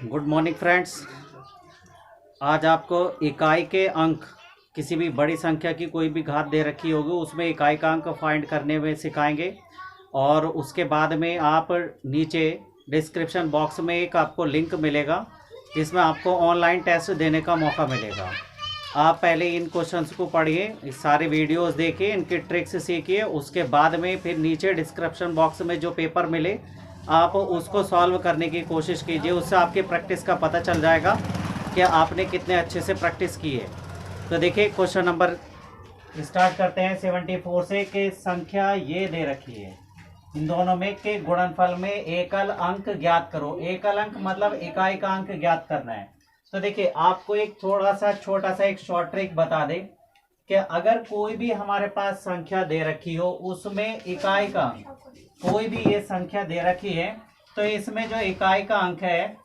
Good morning friends. आज आपको इकाई के अंक, किसी भी बड़ी संख्या की कोई भी घात दे रखी होगी उसमें इकाई का अंक फाइंड करने में सिखाएंगे। और उसके बाद में आप नीचे डिस्क्रिप्शन बॉक्स में एक आपको लिंक मिलेगा जिसमें आपको ऑनलाइन टेस्ट देने का मौका मिलेगा। आप पहले इन क्वेश्चंस को पढ़िए, इस सारे वीडियोस देखिए, इनके ट्रिक्स सीखिए। उसके बाद में फिर नीचे डिस्क्रिप्शन बॉक्स में जो पेपर मिले आप उसको सॉल्व करने की कोशिश कीजिए। उससे आपकी प्रैक्टिस का पता चल जाएगा कि आपने कितने अच्छे से प्रैक्टिस की है। तो देखिए क्वेश्चन नंबर स्टार्ट करते हैं 74 से। कि संख्या ये दे रखी है, इन दोनों में के गुणनफल में एकल अंक ज्ञात करो। एकल अंक मतलब इकाई का अंक ज्ञात करना है। तो देखिए आपको एक थोड़ा सा छोटा सा एक शॉर्ट ट्रिक बता दे कि अगर कोई भी हमारे पास संख्या दे रखी हो उसमें इकाई का अंक, कोई भी ये संख्या दे रखी है तो इसमें जो इकाई का अंक है,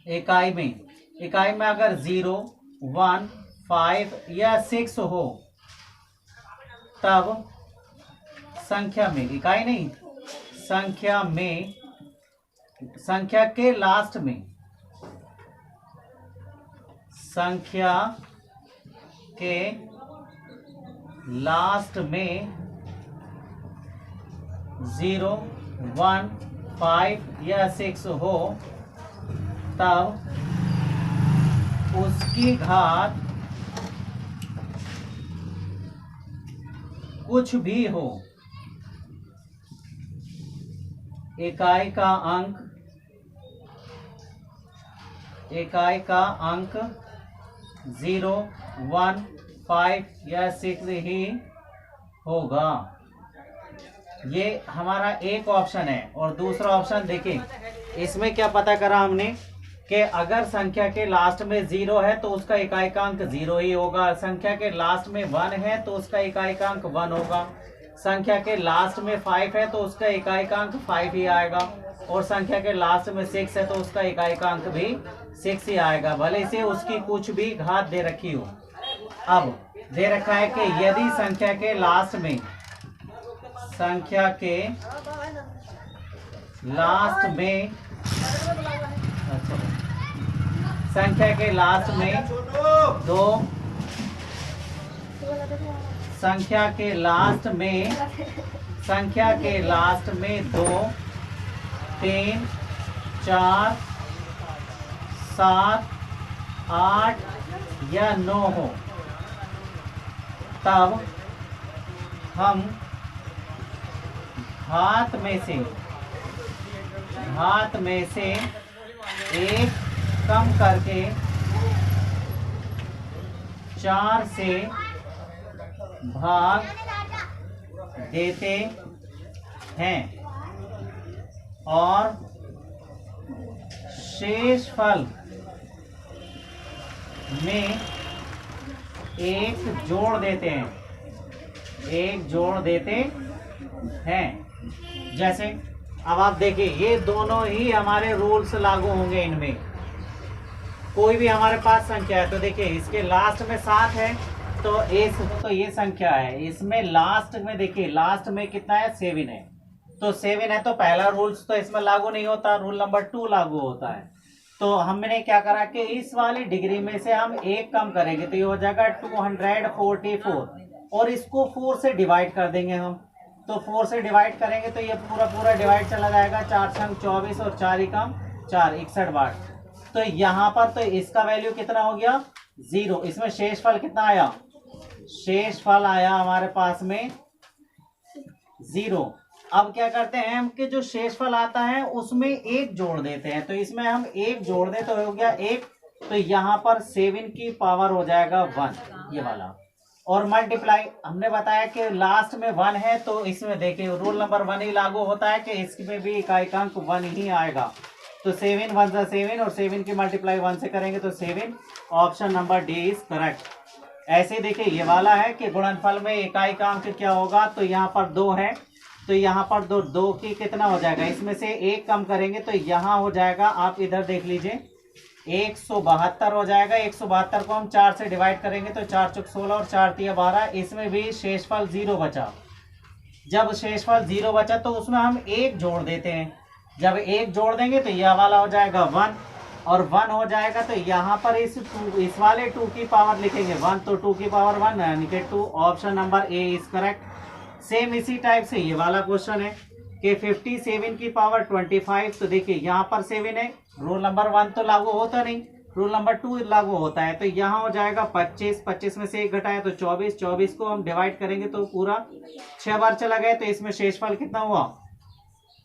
इकाई में अगर 0, 1, 5 या 6 हो तब संख्या में, इकाई नहीं, संख्या में, संख्या के लास्ट में, संख्या के लास्ट में 0, 1, 5 या 6 हो तब उसकी घात कुछ भी हो, इकाई का अंक, इकाई का अंक 0, 1, 5 या 6 ही होगा। ये हमारा एक ऑप्शन है। और दूसरा ऑप्शन देखिए, इसमें क्या पता करा हमने कि अगर संख्या के लास्ट में 0 है तो उसका इकाई का अंक 0 ही होगा। संख्या के लास्ट में 1 है तो उसका इकाई का अंक 1 होगा। संख्या के लास्ट में 5 है तो उसका इकाई का अंक 5 ही आएगा। और संख्या के लास्ट में 6 है तो उसका इकाई का अंक भी 6 ही आएगा, भले से उसकी कुछ भी घात दे रखी हो। अब दे रखा है कि यदि संख्या के लास्ट में, संख्या के लास्ट में, अच्छा, संख्या के लास्ट में 2, संख्या के लास्ट में, संख्या के लास्ट में 2, 3, 4, 7, 8 या 9 हो तब हम घात में से एक कम करके 4 से भाग देते हैं और शेष फल में एक जोड़ देते हैं, एक जोड़ देते हैं। जैसे अब आप देखिए ये दोनों ही हमारे रूल्स लागू होंगे। इनमें कोई भी हमारे पास संख्या है तो देखिए इसके लास्ट में 7 है तो ये संख्या है। इसमें लास्ट में देखिए, लास्ट में कितना है, 7 है। तो 7 है तो पहला रूल्स तो इसमें लागू नहीं होता, रूल नंबर 2 लागू होता है। तो हमने क्या करा कि इस वाली डिग्री में से हम एक कम करेंगे तो ये हो जाएगा 244 और इसको 4 से डिवाइड कर देंगे हम। तो 4 से डिवाइड करेंगे तो ये पूरा डिवाइड चला जाएगा। 4 संग 24 और 4 ही कम 4, 61 बार। तो यहाँ पर तो इसका वैल्यू कितना हो गया, 0। इसमें शेषफल कितना आया, शेषफल आया हमारे पास में 0। अब क्या करते हैं हम कि जो शेषफल आता है उसमें एक जोड़ देते हैं। तो इसमें हम एक जोड़ दे तो हो गया 1, तो यहाँ पर 7 की पावर हो जाएगा 1, ये वाला। और मल्टीप्लाई हमने बताया कि लास्ट में 1 है तो इसमें देखिए रूल नंबर 1 ही लागू होता है कि इसमें भी इकाई का अंक 1 ही आएगा। तो 7 1 सा 7 और 7 की मल्टीप्लाई 1 से करेंगे तो 7। Option number D is correct. ऐसे देखिए ये वाला है कि गुणनफल में इकाई का अंक क्या होगा, तो यहाँ पर 2 है तो यहाँ पर 2 की कितना हो जाएगा, इसमें से एक कम करेंगे तो यहाँ हो जाएगा, आप इधर देख लीजिए 172 हो जाएगा। 172 को हम 4 से डिवाइड करेंगे तो 4 चौक 16 और 4 तिया 12। इसमें भी शेषफल 0 बचा। जब शेषफल 0 बचा तो उसमें हम एक जोड़ देते हैं। जब 1 जोड़ देंगे तो यह वाला हो जाएगा 1 और 1 हो जाएगा तो यहाँ पर इस वाले 2 की पावर लिखेंगे 1 तो 2 की पावर 1 यानी कि 2। Option number A is correct. Same इसी टाइप से ये वाला क्वेश्चन है कि 57 की पावर 25। तो देखिए यहाँ पर 7 है, रूल नंबर 1 तो लागू होता नहीं, रूल नंबर 2 लागू होता है। तो यहाँ हो जाएगा 25, 25 में से 1 घटाया तो 24, 24 को हम डिवाइड करेंगे तो पूरा 6 बार चला गया, तो इसमें शेषफल कितना हुआ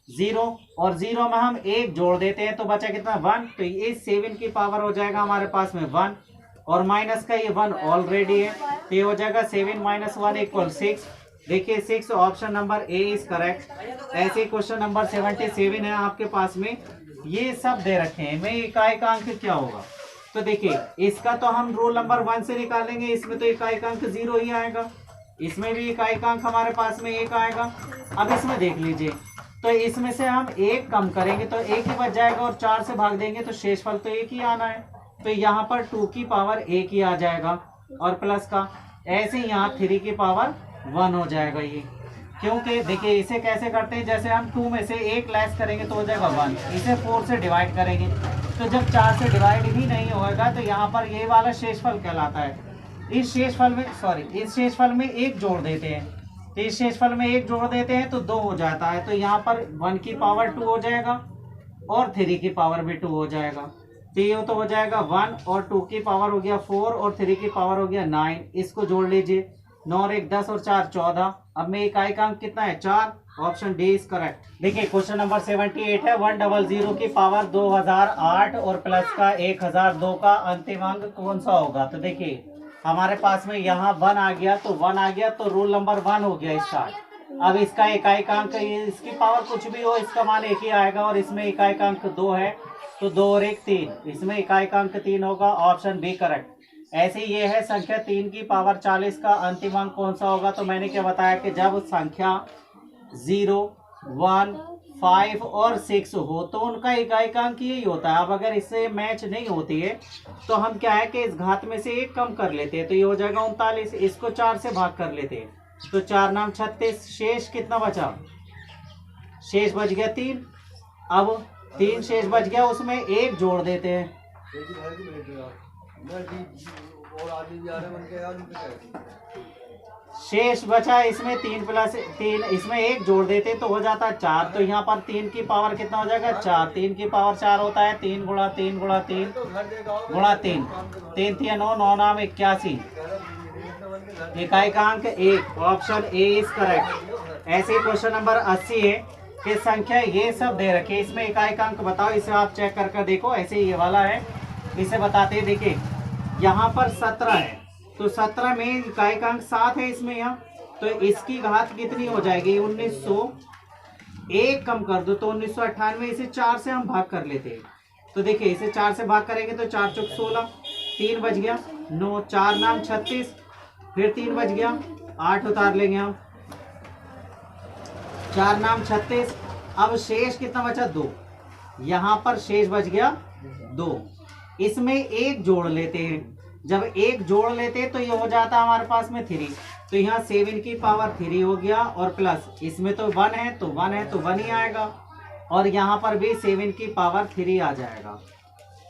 0 और 0 में हम 1 जोड़ देते हैं तो बचा कितना 1। तो ये 7 की पावर हो जाएगा हमारे पास में 1 और माइनस का ये 1 ऑलरेडी है, तो ये हो जाएगा 7 - 1 = 6। देखिए 6 option number A is correct. ऐसे क्वेश्चन नंबर 77 है आपके पास में, ये सब दे रखे हैं। में इकाई का अंक क्या होगा, तो देखिए इसका तो हम रूल नंबर 1 से निकालेंगे, इसमें तो इकाई का अंक 0 ही आएगा, इसमें भी इकाई का अंक हमारे पास में 1 आएगा। अब इसमें देख लीजिए, तो इसमें से हम 1 कम करेंगे तो 1 ही बच जाएगा और 4 से भाग देंगे तो शेषफल तो 1 ही आना है, तो यहाँ पर 2 की पावर 1 ही आ जाएगा और प्लस का ऐसे ही यहाँ 3 की पावर 1 हो जाएगा ये। क्योंकि देखिए इसे कैसे करते हैं, जैसे हम 2 में से 1 लेस करेंगे तो हो जाएगा 1, इसे 4 से डिवाइड करेंगे तो जब 4 से डिवाइड ही नहीं होगा तो यहाँ पर ये वाला शेषफल कहलाता है। इस शेषफल में 1 जोड़ देते हैं, तो इस शेषफल में 1 जोड़ देते हैं तो 2 हो जाता है, तो यहाँ पर 1 की पावर 2 हो जाएगा और 3 की पावर भी 2 हो जाएगा, तो ये तो हो जाएगा 1 और 2 की पावर हो गया 4 और 3 की पावर हो गया 9। इसको जोड़ लीजिए, 9 और 1 10 और 4 14। अब में इकाई का अंक कितना है 4, ऑप्शन डी इज करेक्ट। देखिए क्वेश्चन नंबर 78 है, 100 की पावर 2008 और प्लस का 1002 का अंतिम अंक कौन सा होगा। तो देखिए हमारे पास में यहाँ 1 आ गया, तो 1 आ गया तो रूल नंबर 1 हो गया इसका। अब इसका इकाई का अंक, इसकी पावर कुछ भी हो इसका मान 1 ही आएगा और इसमें इकाई का अंक 2 है तो 2 और 1 3, इसमें इकाई का अंक 3 होगा, ऑप्शन बी करेक्ट। ऐसे ये है संख्या 3 की पावर 40 का अंतिम अंक कौन सा होगा। तो मैंने क्या बताया कि जब संख्या 0 1 5 और 6 हो तो उनका इकाई का अंक यही होता है। अब अगर इससे मैच नहीं होती है तो हम क्या है कि इस घात में से 1 कम कर लेते हैं, तो ये हो जाएगा 39, इसको 4 से भाग कर लेते हैं तो 4 नाम 36, शेष कितना बचा, शेष बच गया 3। अब 3 शेष बच गया, उसमें 1 जोड़ देते हैं, शेष बचा इसमें 3 + 3, इसमें 1 जोड़ देते तो हो जाता 4। तो यहाँ पर 3 की पावर कितना हो जाएगा 4, 3 की पावर 4 होता है, 3 × 3 × 3 × 3, 3 3 9 9 नाम 81, इकाई का अंक 1, ऑप्शन ए इज करेक्ट। ऐसे क्वेश्चन नंबर 80 है कि संख्या ये सब दे रखे, इसमें इकाई का अंक बताओ, इसे आप चेक करके देखो। ऐसे ये वाला है, इसे बताते हैं। देखिए यहाँ पर 17 है तो 17 में इकाई का अंक 7 है इसमें, यहाँ तो इसकी घात कितनी हो जाएगी 1900, 1 कम कर दो तो 1998, इसे 4 से हम भाग कर लेते हैं। तो देखिए इसे 4 से भाग करेंगे तो 4 चौक 16, 3 बच गया 9, 4 नाम 36, फिर 3 बच गया 8 उतार लेंगे हम, 4 नाम 36। अब शेष कितना बचा 2, यहाँ पर शेष बच गया 2, इसमें 1 जोड़ लेते हैं, जब 1 जोड़ लेते हैं तो ये हो जाता है हमारे पास में 3, तो यहाँ 7 की पावर 3 हो गया और प्लस इसमें तो 1 है तो 1 है तो 1 ही आएगा और यहाँ पर भी 7 की पावर 3 आ जाएगा।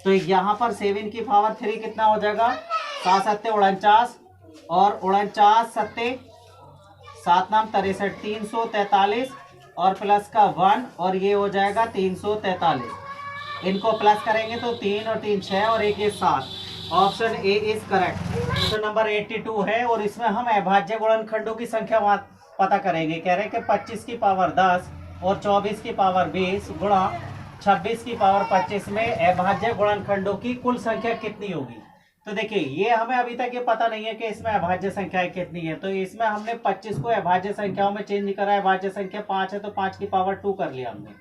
तो यहाँ पर 7 की पावर 3 कितना हो जाएगा 7 7 49 और 49 7 7 नाम 63, 343 और प्लस का 1 और ये हो जाएगा 343। इनको प्लस करेंगे तो 3 और 3 6 और 1 ये 7, option A is correct. Question number 82 है और इसमें हम अभाज्य गुणनखंडों की संख्या पता करेंगे। कह रहे हैं कि 25 की पावर 10 और 24 की पावर 20 गुणा 26 की पावर 25 में अभाज्य गुणनखंडों की कुल संख्या कितनी होगी। तो देखिए ये हमें अभी तक ये पता नहीं है कि इसमें अभाज्य संख्याएं कितनी है, तो इसमें हमने 25 को अभाज्य संख्याओं में चेंज करा है। अभाज्य संख्या 5 है तो 5 की पावर 2 कर लिया हमने,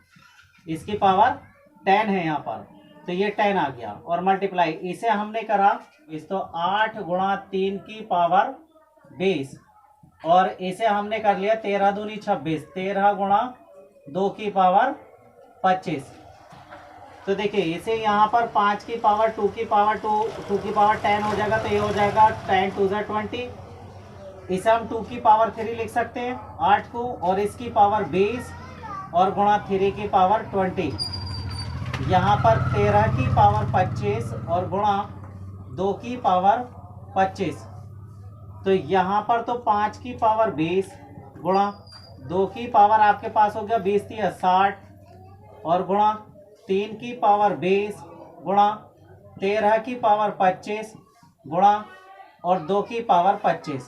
इसकी पावर 10 है यहाँ पर तो ये 10 आ गया और मल्टीप्लाई इसे हमने करा इस तो 8 × 3 की पावर 20 और इसे हमने कर लिया 13 दूनी 26, 13 × 2 की पावर 25। तो देखिए इसे यहाँ पर 5 की पावर 2 की पावर 2 की पावर 10 हो जाएगा, तो ये हो जाएगा 10 2 = 20। इसे हम 2 की पावर 3 लिख सकते हैं 8 को और इसकी पावर 20 और गुणा 3 की पावर 20। यहाँ पर 13 की पावर 25 और गुणा 2 की पावर 25। तो यहाँ पर तो 5 की पावर 20 गुणा 2 की पावर आपके पास हो गया 20 थी 60 और गुणा 3 की पावर 20 गुणा 13 की पावर 25 गुणा और 2 की पावर 25।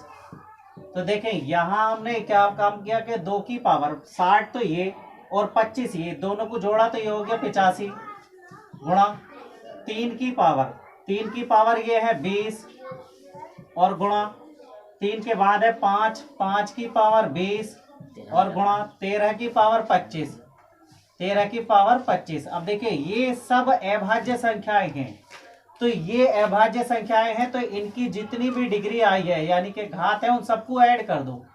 तो देखें यहाँ हमने क्या काम किया कि 2 की पावर 60 तो ये और 25 ये दोनों को जोड़ा तो ये हो गया 85 गुणा 3 की पावर ये है 20 और गुणा 3 के बाद है 5 की पावर 20 और गुणा 13 की पावर 25। अब देखिए ये सब अभाज्य संख्याएं हैं। तो ये अभाज्य संख्याएं हैं तो इनकी जितनी भी डिग्री आई है यानी कि घात है उन सबको ऐड कर दो,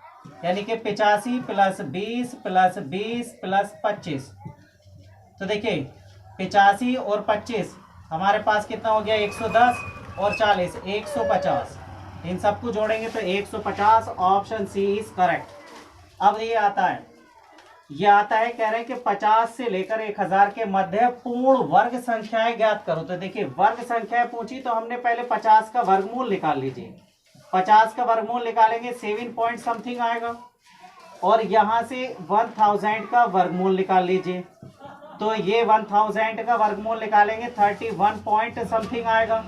यानी कि 85 प्लस 20 प्लस 20 प्लस 25। तो देखिए 85 और 25 हमारे पास कितना हो गया 110 और 40 150। इन सबको जोड़ेंगे तो 150। Option C is correct. अब ये आता है कह रहे हैं कि 50 से लेकर 1000 के मध्य पूर्ण वर्ग संख्याएं ज्ञात करो। तो देखिए वर्ग संख्याएं पूछी तो हमने पहले 50 का वर्गमूल निकाल लीजिए। 50 का वर्गमूल निकालेंगे 7 पॉइंट समथिंग आएगा और यहाँ से 1000 का वर्गमूल निकाल लीजिए। तो ये 1000 का वर्गमूल निकालेंगे 31 पॉइंट समथिंग आएगा।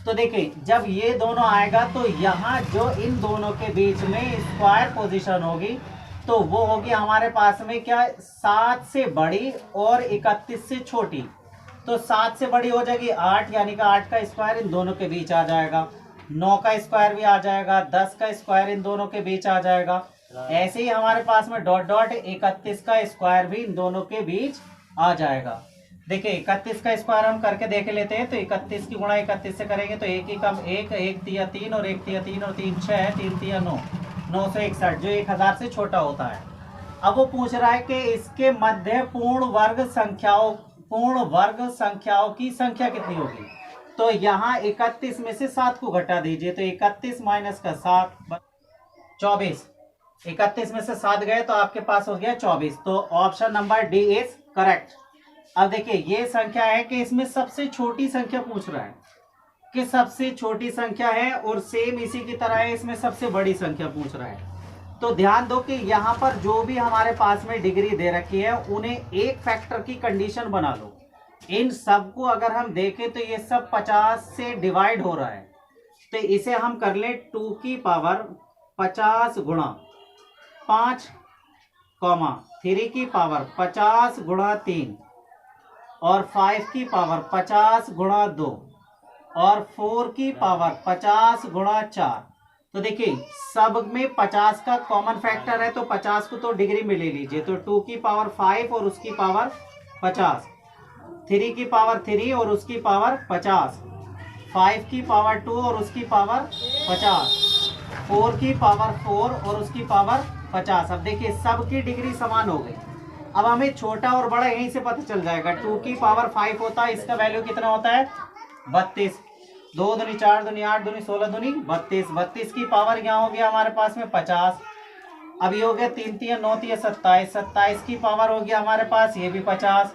तो देखिए जब ये दोनों आएगा तो यहाँ जो इन दोनों के बीच में स्क्वायर पोजीशन होगी तो वो होगी हमारे पास में क्या 7 से बड़ी और 31 से छोटी। तो 7 से बड़ी हो जाएगी 8 यानी कि 8 का स्क्वायर इन दोनों के बीच आ जाएगा, 9 का स्क्वायर भी आ जाएगा, 10 का स्क्वायर इन दोनों के बीच आ जाएगा। ऐसे ही हमारे पास में डॉट डॉट 31 का स्क्वायर भी इन दोनों के बीच आ जाएगा। देखिए 31 का स्क्वायर हम करके देख लेते हैं। तो 31 की गुणा 31 से करेंगे तो 1 ही कम 1 तिया 3 और 1 तिया 3 और 3 6 3 तिया 9 961 जो 1000 से छोटा होता है। अब वो पूछ रहा है कि इसके मध्य पूर्ण वर्ग संख्याओं की संख्या कितनी होगी। तो यहाँ 31 में से 7 को घटा दीजिए। तो 31 माइनस का 7 24। 31 में से 7 गए तो आपके पास हो गया 24। तो option number D is correct. अब देखिए ये संख्या है कि इसमें सबसे छोटी संख्या पूछ रहा है कि सबसे छोटी संख्या है और सेम इसी की तरह है इसमें सबसे बड़ी संख्या पूछ रहा है। तो ध्यान दो कि यहाँ पर जो भी हमारे पास में डिग्री दे रखी है उन्हें एक फैक्टर की कंडीशन बना लो। इन सब को अगर हम देखें तो ये सब 50 से डिवाइड हो रहा है। तो इसे हम कर ले 2 की पावर 50 गुणा 5 3 की पावर 50 गुणा 3 और 5 की पावर 50 गुणा 2 और 4 की पावर 50 गुणा 4। तो देखिए सब में 50 का कॉमन फैक्टर है तो 50 को तो डिग्री में ले लीजिए। तो 2 की पावर 5 और उसकी पावर 50, 3 की पावर 3 और उसकी पावर 50, 5 की पावर 2 और उसकी पावर 50, 4 की पावर 4 और उसकी पावर 50। अब देखिए सबकी डिग्री समान हो गई। अब हमें छोटा और बड़ा यहीं से पता चल जाएगा। 2 की पावर 5 होता है, इसका वैल्यू कितना होता है 32। 2 दूनी 4 दूनी 8 दूनी 16 दूनी 32। 32 की पावर यहाँ हो गया हमारे पास में 50। अब ये हो गया 3 तिया 9 तिया 27। 27 की पावर हो गया हमारे पास ये भी 50।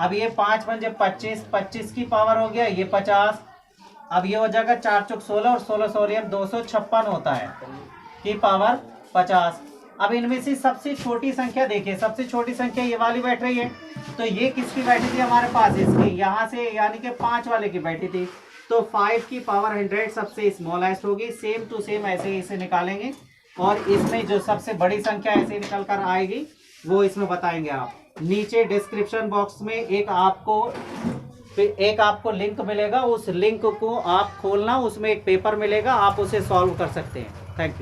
अब ये 5 पंजे 25। 25 की पावर हो गया ये 50। अब ये हो जाएगा 4 चौक 16 और 16 सोरियम 256 होता है की पावर 50। अब इनमें से सबसे छोटी संख्या देखिए, सबसे छोटी संख्या ये वाली बैठ रही है। तो ये किसकी बैठी थी हमारे पास, इसकी यहाँ से यानी कि 5 वाले की बैठी थी। तो 5 की पावर 100 सबसे स्मॉलेस्ट होगी। सेम टू सेम ऐसे ही इसे निकालेंगे और इसमें जो सबसे बड़ी संख्या ऐसे निकल कर आएगी वो इसमें बताएंगे आप। नीचे डिस्क्रिप्शन बॉक्स में एक आपको लिंक मिलेगा, उस लिंक को आप खोलना, उसमें एक पेपर मिलेगा, आप उसे सॉल्व कर सकते हैं। Thank you.